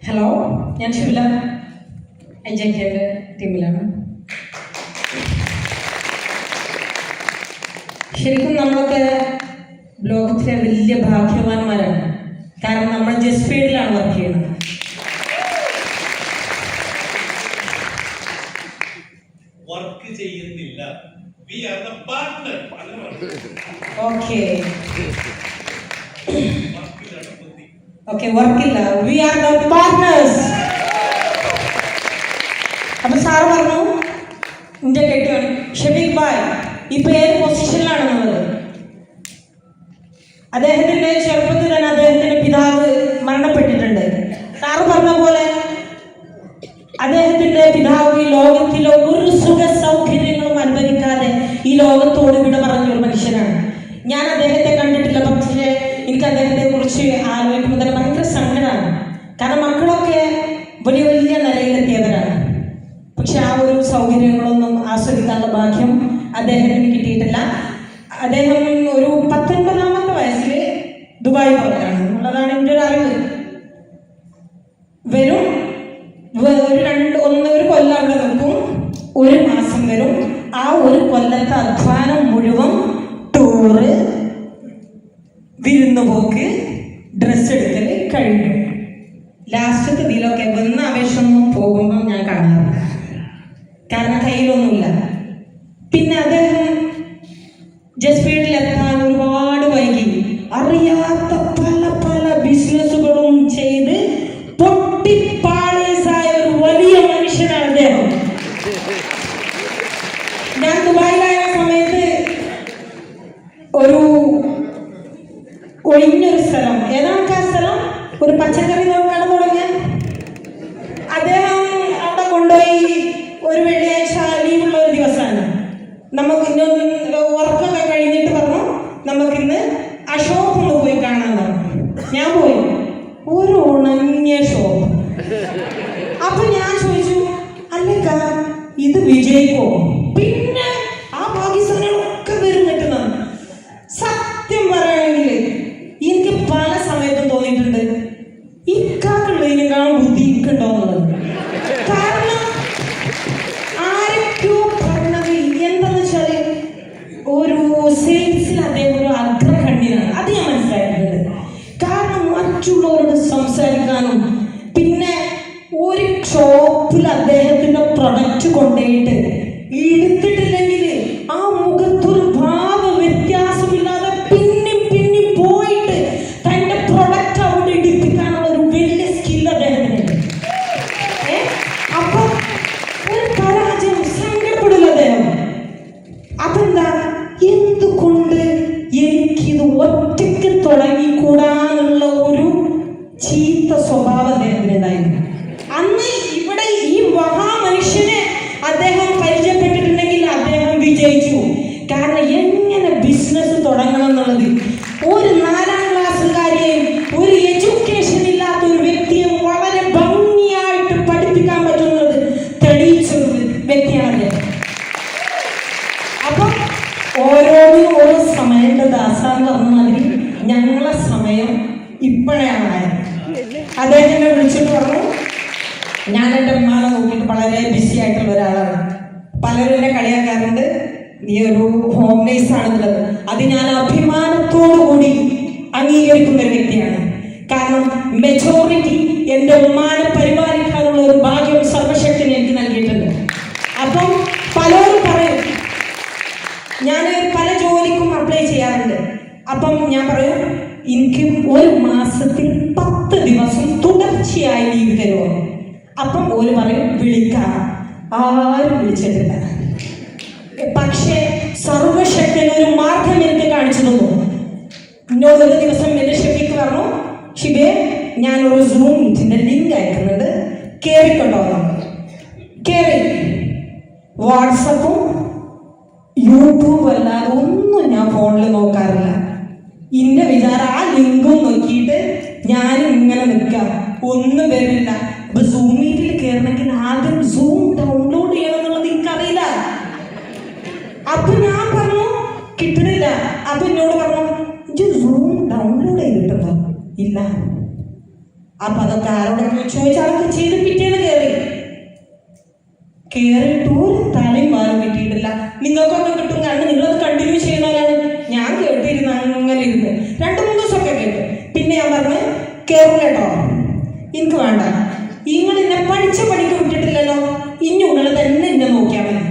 Hello, ഞാൻ ശിവല എൻജോയ്ക്കേണ്ട ടീമിലാണ്. ശരിക്കും നമ്മളൊക്കെ ലോകത്തിലെ വലിയ ഭാഗ്യവാന്മാരാണ്. കാരണം നമ്മൾ ജസ്പീഡിലാണ് വർക്ക് ചെയ്യുന്നത്. വർക്ക് ചെയ്യുന്നില്ല. We are the partner. Okay, വർക്കില്ല. We are the partners. അപ്പൊ സാറ് പറഞ്ഞു, എന്റെ കേട്ടാണ് ഷബീഖ് ഭായ് ഇപ്പൊ ഏത് പൊസിഷനിലാണെന്നുള്ളത്. അദ്ദേഹത്തിന്റെ ചെറുപ്പത്തിൽ തന്നെ അദ്ദേഹത്തിന്റെ പിതാവ് മരണപ്പെട്ടിട്ടുണ്ട്. സാറ് പറഞ്ഞ പോലെ അദ്ദേഹത്തിന്റെ പിതാവ് ഈ ലോകത്തിലെ ഒരു സുഖ സൗകര്യങ്ങളും അനുഭവിക്കാതെ ഈ ലോകത്തോട് വിട പറഞ്ഞ ഒരു മനുഷ്യനാണ്. ഞാൻ അദ്ദേഹത്തെ കണ്ടിട്ടില്ല, പക്ഷേ എനിക്ക് അദ്ദേഹത്തെ കുറിച്ച് ആലോചിക്കുമ്പോൾ തന്നെ ഭയങ്കര സങ്കടമാണ്. കാരണം മക്കളൊക്കെ വലിയ വലിയ നിലയിലെത്തിയവരാണ്. പക്ഷെ ആ ഒരു സൗകര്യങ്ങളൊന്നും ആസ്വദിക്കാനുള്ള ഭാഗ്യം അദ്ദേഹത്തിന് കിട്ടിയിട്ടില്ല. അദ്ദേഹം ഒരു 19-ാമത്തെ വയസ്സിൽ ദുബായ് പോയതാണ് എന്നുള്ളതാണ് എൻ്റെ ഒരു അറിവ്. വരും ഒരു കൊല്ലം അവിടെ നിൽക്കും, ഒരു മാസം വരും. ആ ഒരു കൊല്ലത്തെ അധ്വാനം മുഴുവൻ ടൂറ്, വിരുന്നുപോക്ക്, ഡ്രസ്സ് എടുക്കൽ കഴിഞ്ഞു. ലാസ്റ്റത്തെ ഇതിലൊക്കെ വന്ന ആവേശമൊന്നും പോകുമ്പോൾ ഞാൻ കാണാറില്ല, കാരണം കയ്യിലൊന്നുമില്ല. പിന്നെ അദ്ദേഹം ജസ്പീഡിലെത്താൻ ഒരുപാട് വൈകി. അറിയാത്ത പല പല ബിസിനസ്സുകളും ചെയ്ത് പൊട്ടിപ്പാളീസായ ഒരു വലിയ മനുഷ്യനാണ് അദ്ദേഹം. ഞാൻ ദുബായിലായ സമയത്ത് ഒരു ഒഴിഞ്ഞൊരു സ്ഥലം, ഏതാണ് ആ സ്ഥലം, ഒരു പച്ചക്കറി കട തുടങ്ങിയ അദ്ദേഹം അവിടെ കൊണ്ടുപോയി. ഒരു വെള്ളിയാഴ്ച ലീവുള്ള ഒരു ദിവസമാണ്. നമുക്ക് വർക്കൊക്കെ കഴിഞ്ഞിട്ട് പറഞ്ഞു നമുക്കിന്ന് ആ ഷോപ്പ് ഒന്ന് പോയി കാണാൻ പറഞ്ഞു. ഞാൻ പോയി. ഒരു ഉണങ്ങിയ ഷോപ്പ്. അപ്പൊ ഞാൻ ചോദിച്ചു, അല്ലേക്ക ഇത് വിജയിക്കോ? പിന്നെ ആ പാകിസ്ഥാനികളൊക്കെ വരും കിട്ടുന്നത്. സത്യം പറയുകയാണെങ്കിൽ എനിക്ക് പല സമയത്തും തോന്നിയിട്ടുണ്ട് ഇക്കാക്കുള്ളതിനേക്കാളും ബുദ്ധി എനിക്കുണ്ടോ എന്നുള്ളത്. കാരണം ആരൊക്കെയോ പറഞ്ഞത് എന്താന്ന് വെച്ചാല് ഒരു സെയിൽസിൽ അദ്ദേഹം ഒരു അഗ്രഖണ്ഡിനാണ്. അത് ഞാൻ മനസ്സിലായിട്ടുണ്ട്. കാരണം മറ്റുള്ളവരോട് സംസാരിക്കാനും പിന്നെ ഒരു ഷോപ്പിൽ അദ്ദേഹത്തിന്റെ പ്രൊഡക്റ്റ് കൊണ്ടുപോയിട്ട് എടുത്തിട്ടില്ലെങ്കിൽ ആ മുഖത്തൊരു ഭാവ വ്യത്യാസമില്ലാതെ പിന്നെയും പിന്നെയും പോയിട്ട് തന്റെ പ്രൊഡക്റ്റ് അവിടെ എടുപ്പിക്കാനുള്ള ഒരു വലിയ സ്കിൽ അദ്ദേഹത്തിനുണ്ട്. അപ്പൊ ഒരു പരാജയം സങ്കടപ്പെടില്ല അദ്ദേഹം. അതെന്താ, എന്തുകൊണ്ട് എനിക്കിത് ഒറ്റയ്ക്ക് തുടങ്ങിക്കൂടാന്നുള്ള ഒരു ചീത്ത സ്വഭാവം അദ്ദേഹത്തിനുണ്ടായിരുന്നു. അന്ന് ഇവിടെ ഈ മഹാമനുഷ്യനെ അദ്ദേഹം പരിചയപ്പെട്ടിട്ടുണ്ടെങ്കിൽ അദ്ദേഹം വിജയിച്ചു. കാരണം എങ്ങനെ ബിസിനസ് തുടങ്ങണം എന്നുള്ളത് ഒരു 4-ാം ക്ലാസ്സുകാരെയും ഒരു എഡ്യൂക്കേഷൻ ഇല്ലാത്ത ഒരു വ്യക്തിയെ വളരെ ഭംഗിയായിട്ട് പഠിപ്പിക്കാൻ പറ്റുന്നത് തെളിയിച്ചൊരു വ്യക്തിയാണ് അദ്ദേഹം. അപ്പം ഓരോന്നിനും ഓരോ സമയത്ത് ദാസാന്ന് പറഞ്ഞ മാതിരി ഞങ്ങളെ സമയം ഇപ്പോഴാണ് ആയത്. അദ്ദേഹത്തിനെ വിളിച്ചിട്ട് പറഞ്ഞു, ഞാൻ എൻ്റെ ഉമ്മാനെ നോക്കിയിട്ട് വളരെ ബിസി ആയിട്ടുള്ള ഒരാളാണ്. പലരും എന്നെ കളിയാക്കാറുണ്ട്, നീ ഒരു ഹോം നേഴ്സ് ആണെന്നുള്ളത്. അത് ഞാൻ അഭിമാനത്തോടു കൂടി അംഗീകരിക്കുന്ന ഒരു വ്യക്തിയാണ്. കാരണം മെജോറിറ്റി എൻ്റെ ഉമ്മാനെ പരിപാലിക്കാനുള്ള ഒരു ഭാഗ്യം സർവശക്തിനെ എനിക്ക് നൽകിയിട്ടുണ്ട്. അപ്പം പലരും പറയും, ഞാൻ പല ജോലിക്കും അപ്ലൈ ചെയ്യാറുണ്ട്. അപ്പം ഞാൻ പറയും, എനിക്ക് ഒരു മാസത്തിൽ 10 ദിവസം തുടർച്ചയായി ലീവ് തരുമോ? അപ്പം ഒരു പറയും, വിളിക്കാം. ആരും വിളിച്ചിട്ടില്ല. പക്ഷേ സർവശക്തൻ ഒരു മാർഗം എനിക്ക് കാണിച്ചു തന്നു. എന്നോട് ഒരു ദിവസം എൻ്റെ ഷെഫിക്ക് പറഞ്ഞു, ഷിബേ ഞാനൊരു സൂം മീറ്റിന്റെ ലിങ്ക് അയക്കുന്നുണ്ട്, കേറിക്കൊണ്ടോ? കേറി. വാട്സപ്പും യൂട്യൂബും അല്ലാതെ ഒന്നും ഞാൻ ഫോണിൽ നോക്കാറില്ല. ഇന്റെ വിചാരം ആ ലിങ്കും നോക്കിയിട്ട് ഞാനും ഇങ്ങനെ നിൽക്കാം, ഒന്നും വരില്ല. അപ്പൊ സൂം മീറ്റിൽ കയറണമെങ്കിൽ ആദ്യം സൂം ഡൗൺലോഡ് ചെയ്യണം എന്നുള്ളത് എനിക്കറിയില്ല. അപ്പൊ ഞാൻ പറഞ്ഞു കിട്ടണില്ല. അപ്പൊ എന്നോട് പറഞ്ഞു, ഇല്ല. അപ്പൊ അതൊക്കെ ആരോടൊക്കെ ചോദിച്ചാൽ അതൊക്കെ ചെയ്ത് പിറ്റേന്ന് കേറിയിട്ട് ഒരു തലയും വാലും കിട്ടിയിട്ടില്ല. നിങ്ങൾക്കൊക്കെ കിട്ടും, കാരണം നിങ്ങളത് കണ്ടിന്യൂ ചെയ്യുന്നവരാണ്. ഞാൻ കേട്ടിരുന്നു, അങ്ങനെ ഇരുന്ന് 2-3 ദിവസമൊക്കെ കേട്ടു. പിന്നെ ഞാൻ പറഞ്ഞു കേറില്ല കേട്ടോ, എനിക്ക് വേണ്ട, നിങ്ങൾ എന്നെ പഠിച്ച പണിക്ക് വിട്ടിട്ടില്ലല്ലോ, ഇനിയുള്ളത് തന്നെ എന്നെ നോക്കിയാൽ മതി.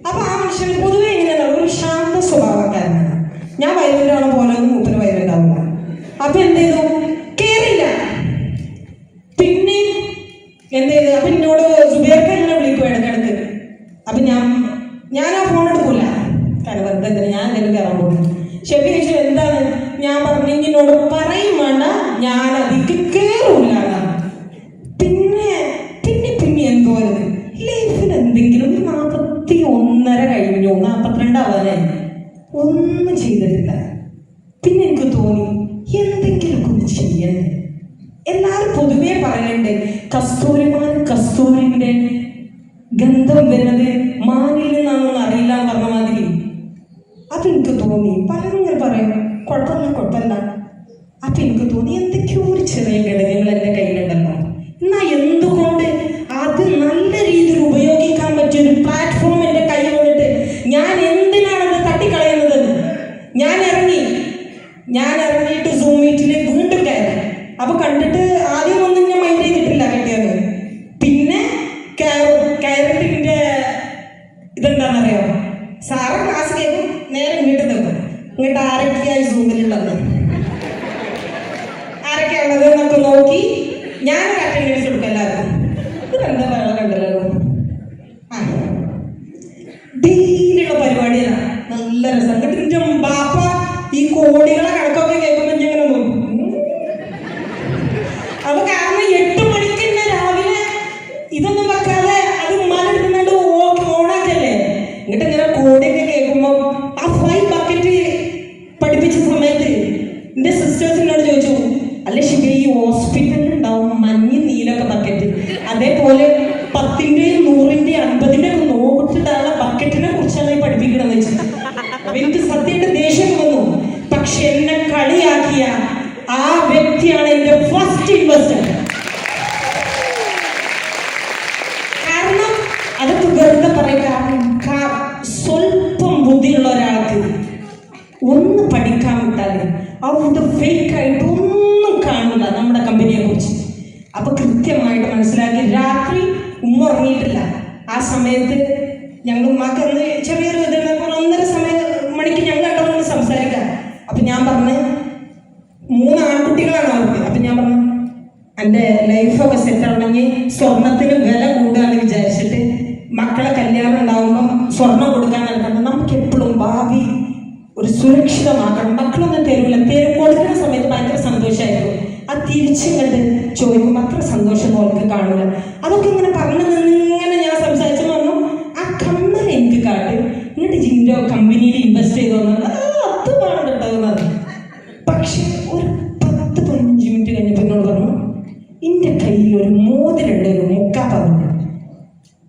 അപ്പൊ ആ മനുഷ്യന് പൊതുവെ എങ്ങനെയാണ്, ഒരു ശാന്ത സ്വഭാവക്കാരനാണ്. ഞാൻ വയലുണ്ടാവണ പോലെ ഒന്നും മൂപ്പര് വയലുണ്ടാവില്ല. അപ്പൊ എന്ത് ചെയ്തു, കേറില്ല. പിന്നെ എന്ത് ചെയ്തു, അപ്പൊ എന്നോട് സുബേർക്ക് എങ്ങനെ വിളിക്കും ഇടക്കിടക്ക്. അപ്പൊ ഞാൻ ആ ഫോൺ എടുക്കൂല, കാരണം വെറുതെ എന്തിനാ ഞാൻ എന്തെങ്കിലും കയറാൻ പോകും. ഷെഫി ചോദിച്ചു എന്താണ്, ഞാൻ പറഞ്ഞു എന്നോട് പറയും വേണ്ട, ഞാൻ അതിക്ക് കേറൂല. പിന്നെ പിന്നെ പിന്നെ എന്തോ ലൈഫിൽ എന്തെങ്കിലും 41.5 കഴിഞ്ഞു, 42 ആവാനായി, ഒന്നും ചെയ്തിട്ടില്ല. പിന്നെ എനിക്ക് തോന്നി എന്തെങ്കിലും ഒന്ന് ചെയ്യണ്ടേ. എല്ലാവരും പൊതുവേ പറയുന്നുണ്ട് കസ്തൂരിന്റെ ഗന്ധം വരുന്നത് മാനിൽ നിന്നാണെന്ന് അറിയില്ല എന്ന് പറഞ്ഞ മാതിരി. അതെനിക്ക് തോന്നി, പലരും ഇങ്ങനെ പറയും കുഴപ്പമില്ല. അപ്പൊ എനിക്ക് തോന്നി എന്തൊക്കെയോ ഒരു ചെറിയ ഘടകങ്ങൾ എൻ്റെ കയ്യിലുണ്ടല്ലോ, എന്നാ എന്തുകൊണ്ട് അത് നല്ല രീതിയിൽ ഉപയോഗിക്കാൻ പറ്റിയ ഒരു പ്ലാറ്റ്ഫോം എൻ്റെ കയ്യിൽ വന്നിട്ട് ഞാൻ എന്തിനാണത് തട്ടിക്കളയുന്നത്. ഞാൻ ഇറങ്ങിയിട്ട് സൂം മീറ്റിൽ വീണ്ടും കയറി. അപ്പൊ കണ്ടിട്ട് ആദ്യം ഒന്നും ഞാൻ മൈൻഡ് ചെയ്തിട്ടില്ല കിട്ടിയത്. പിന്നെ കയറിട്ടിന്റെ ഇതെന്താണെന്നറിയോ, സാറ് ക്ലാസ് കേൾക്കും, നേരെ ഇങ്ങോട്ട് നിൽക്കും. ഇങ്ങോട്ട് ആരൊക്കെയായി സൂമിലുള്ളത്, ആരൊക്കെയുള്ളത് എന്നൊക്കെ നോക്കി ഞാനൊരു അറ്റൻഡൻസ് എടുക്കും എല്ലാവർക്കും. ഇതെന്താ പറയുക കണ്ടല്ലോ, ഡെയിലിയുള്ള പരിപാടിയാണ്, നല്ല രസം. എന്നിട്ട് ബാപ്പ ഈ കോടികളെ കണക്കൊക്കെ കേൾക്കുമ്പോൾ ഞാൻ നോക്കും. അപ്പൊ കാരണം 8 മണിക്ക് തന്നെ രാവിലെ ഇതൊന്നും വെക്കാതെ അത് ഉമ്മാനെടുക്കുന്നുണ്ട് ഓണാക്കല്ലേ. എന്നിട്ട് ഇങ്ങനെ കോടിയൊക്കെ കേൾക്കുമ്പോൾ ആ 5 ബക്കറ്റ് പഠിപ്പിച്ച സമയത്ത് എന്റെ സിസ്റ്റേഴ്സിനോട് ചോദിച്ചു, അല്ലെ ശിവ ഈ ഹോസ്പിറ്റലിൽ ഉണ്ടാവും മഞ്ഞ് നീലൊക്കെ ബക്കറ്റ്, അതേപോലെ 10-ന്റെയും 100-ന്റെയും 50-ന്റെ ഒക്കെ നോക്കിട്ടാണ് ബക്കറ്റിനെ കുറിച്ചാണ് ഈ പഠിപ്പിക്കണമെന്ന് വെച്ചത്. അപ്പൊ എനിക്ക് സത്യമായിട്ട് ദേഷ്യം വന്നു. പക്ഷെ എന്നെ കളിയാക്കിയ ആ വ്യക്തിയാണ് എന്റെ ഫസ്റ്റ് ഇൻവെസ്റ്റർ. കാരണം അതൊക്കെ വെറുതെ പറയാം, സ്വല്പം ബുദ്ധിയുള്ള ഒരാൾക്ക് ഒന്ന് പഠിക്കാൻ വിട്ടാല് അവിടെ ഫേക്ക് ആയിട്ട് ഒന്നും കാണില്ല നമ്മുടെ കമ്പനിയെ കുറിച്ച്. അപ്പൊ കൃത്യമായിട്ട് മനസ്സിലാക്കി. രാത്രി ഉമ്മ ഉറങ്ങിയിട്ടില്ല. ആ സമയത്ത് ഞങ്ങൾ ഉമ്മാക്ക് അന്ന് ചെറിയൊരു ഇതുള്ള 1:30 മണിക്ക് ഞങ്ങൾ കണ്ടു സംസാരിക്കാം. അപ്പൊ ഞാൻ പറഞ്ഞ് 3 ആൺകുട്ടികളാണ് അവർക്ക്. അപ്പൊ ഞാൻ പറഞ്ഞു എൻ്റെ ലൈഫൊക്കെ സെറ്റ് ആവണമെങ്കിൽ സ്വർണത്തിന് വില കൂടുകയാണെന്ന് വിചാരിച്ചിട്ട് മക്കളെ കല്യാണം ഉണ്ടാവുമ്പം സ്വർണം കൊടുക്കാൻ നടക്കണം. നമുക്ക് എപ്പോഴും ഭാവി ഒരു സുരക്ഷിതമാക്കണം. മക്കളൊന്നും തരൂല, കൊടുക്കുന്ന സമയത്ത് ഭയങ്കര സന്തോഷമായിരിക്കും. ആ തിരിച്ചിങ്ങോട്ട് ചോദിക്കുമ്പോൾ അത്ര സന്തോഷം അവർക്ക് കാണില്ല. അതൊക്കെ ഇങ്ങനെ പറഞ്ഞു ഇങ്ങനെ ഞാൻ സംസാരിച്ചു പറഞ്ഞു. ആ കമ്മൽ എനിക്ക് കാട്ട്, എന്നിട്ട് ജിൻ്റെ കമ്പനിയിൽ ഇൻവെസ്റ്റ് ചെയ്തു വന്നത് അത് വേണം കേട്ടത്. പക്ഷെ ഒരു 10-15 മിനിറ്റ് കഴിഞ്ഞപ്പോൾ എന്നോട് പറഞ്ഞു, എൻ്റെ കയ്യിൽ ഒരു മോതിരണ്ട്, ഒരു മുക്കാപ്പുണ്ട്,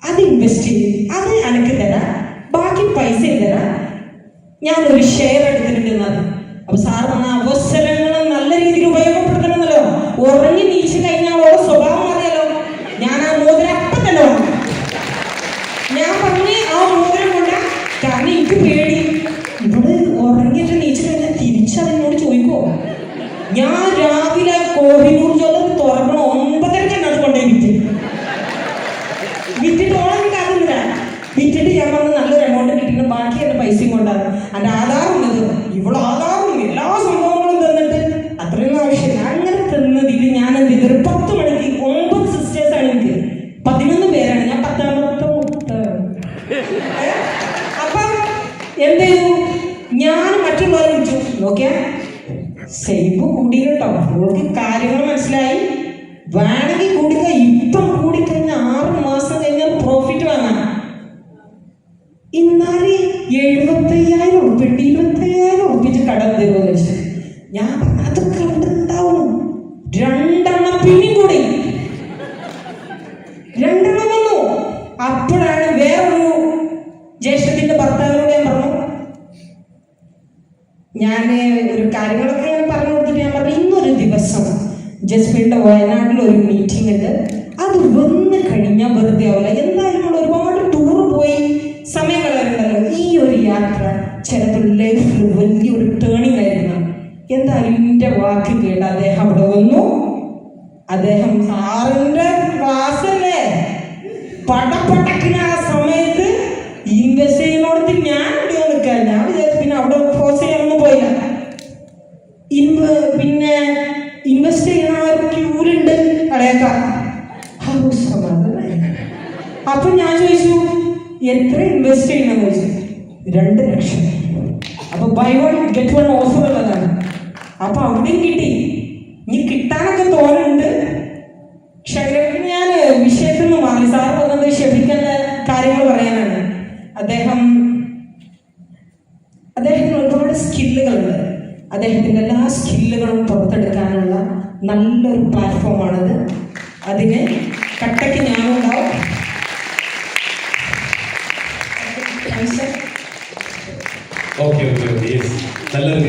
അത് ഇൻവെസ്റ്റ് ചെയ്യും, അത് എനിക്ക് തരാം, ബാക്കി പൈസ തരാം, ഞാനൊരു ഷെയർ എടുത്തിട്ടുണ്ടെന്നത്. അപ്പൊ സാർ പറഞ്ഞ അവസരങ്ങൾ നല്ല രീതിയിൽ ഉപയോഗപ്പെടുത്തണമെന്നല്ലോ. ഉറങ്ങി നീച്ചു കഴിഞ്ഞാൽ ഓരോ സ്വഭാവം അറിയാലോ. ഞാൻ ആ മോതിരം അപ്പം തന്നെ വന്നു. ഞാൻ പറഞ്ഞ് ആ മോതിരം കൊണ്ട, കാരണം എനിക്ക് പേടി, ഇവിടെ ഉറങ്ങിയിട്ട് നീച്ചു കഴിഞ്ഞാൽ തിരിച്ചതിനോട് ചോദിക്കോ. ഞാൻ രാവിലെ കോഹിനൂർ ജോലി തുറക്കണം 9:30 എന്നോട് കൊണ്ടേ വിറ്റിട്ട് ഓണം കാക്കുന്നില്ല. വിറ്റിട്ട് ഞാൻ വന്ന് നല്ലൊരു എമൗണ്ട് കിട്ടിയിട്ട് ബാക്കി എൻ്റെ പൈസയും കൊണ്ടാണ്. എൻ്റെ ആധാറുള്ളത്, ഇവിടെ ആധാറും എല്ലാ സംഭവങ്ങളും തന്നിട്ട് അത്രയൊന്നും ആവശ്യമില്ല. അങ്ങനെ തന്നതിൽ ഞാൻ എന്ത് ചെയ്തു, 10 മണിക്ക് 9 സിസ്റ്റേഴ്സാണ് എനിക്ക്, 11 പേരാണ്, ഞാൻ 10ാമത്തെ മുത്ത്. അപ്പം എന്ത് ചെയ്തു, ഞാൻ മറ്റുള്ളവരെ വിളിച്ചു. നോക്കിയാ സേഫ് കൂടി കേട്ടോ, അവൾക്ക് കാര്യങ്ങൾ മനസ്സിലായി. വേണമെങ്കിൽ കൂടിക്ക, ഇപ്പം കൂടിക്കഴിഞ്ഞാൽ 6 മാസം കഴിഞ്ഞാൽ പ്രോഫിറ്റ് വാങ്ങാം. ഇന്നാല് 75,000 ഉറുപ്പിക 25,000 ഉറുപ്പിച്ച് കടം തരുമോ വെച്ച് ഞാൻ അതൊക്കെ അവിടെ ഉണ്ടാവും. 2 പിന്നെയും കൂടി 2 വന്നു. അപ്പോഴാണ് വേറൊരു ജ്യേഷ്ഠത്തിന്റെ ഭർത്താവിനോട് ഞാൻ പറഞ്ഞു, ഞാൻ ഒരു കാര്യങ്ങളൊക്കെ ഞാൻ പറഞ്ഞു കൊടുത്തിട്ട് ഞാൻ പറഞ്ഞു ഇന്നൊരു ദിവസം ജസ്മിൻ്റെ വയനാട്ടിൽ ഒരു മീറ്റിംഗ് ഉണ്ട്, അത് വന്ന് കഴിഞ്ഞാൽ വെറുതെ ആവില്ല. എന്തായാലും നമ്മൾ ഒരുപാട് ടൂർ പോയി സമയം കളയുന്നുണ്ടല്ലോ, ഈ ഒരു യാത്ര ചിലപ്പോൾ ലൈഫിൽ വലിയൊരു ടേണിംഗ് ആയിരുന്നു. എന്തായാലും എൻ്റെ വാക്ക് കേട്ട് അദ്ദേഹം അവിടെ വന്നു. അദ്ദേഹം സാറിൻ്റെ ക്ലാസ്സല്ലേ പടപടക്കിന് ആ സമയത്ത് ഇൻവെസ്റ്റ് ചെയ്യുന്നോടത്ത് ഞാൻ ഇവിടെ നിൽക്കാൻ ഞാൻ വിചാരിച്ചു പിന്നെ അവിടെ ഫോഴ്സ് ചെയ്യാനൊന്നും പോയില്ല. പിന്നെ ഇൻവെസ്റ്റ് ചെയ്യുന്ന ആ ഒരു ക്യൂലുണ്ട് കളയാക്കാം. അപ്പൊ ഞാൻ ചോദിച്ചു എത്ര ഇൻവെസ്റ്റ് ചെയ്യണമെന്ന് ചോദിച്ചു. 2 ലക്ഷം. അപ്പൊ ബൈ 1 get 1 ഓഫർ ഉള്ളതാണ്. അപ്പൊ അവിടെയും കിട്ടി. ഇനി കിട്ടാനൊക്കെ തോന്നുന്നുണ്ട്. പക്ഷെ ഞാൻ വിഷയത്തിൽ നിന്ന് മാറി. സാർ പറഞ്ഞത് ഷെഫിക്കന്റെ കാര്യങ്ങൾ പറയാനാണ്. അദ്ദേഹത്തിന് ഒരുപാട് സ്കില്ലുകളുണ്ട്. അദ്ദേഹത്തിൻ്റെ എല്ലാ സ്കില്ലുകളും പുറത്തെടുക്കാനുള്ള നല്ലൊരു പ്ലാറ്റ്ഫോമാണിത്. അതിന് കട്ടയ്ക്ക് ഞാനുണ്ടാവും. ഓക്കെ നല്ലൊരു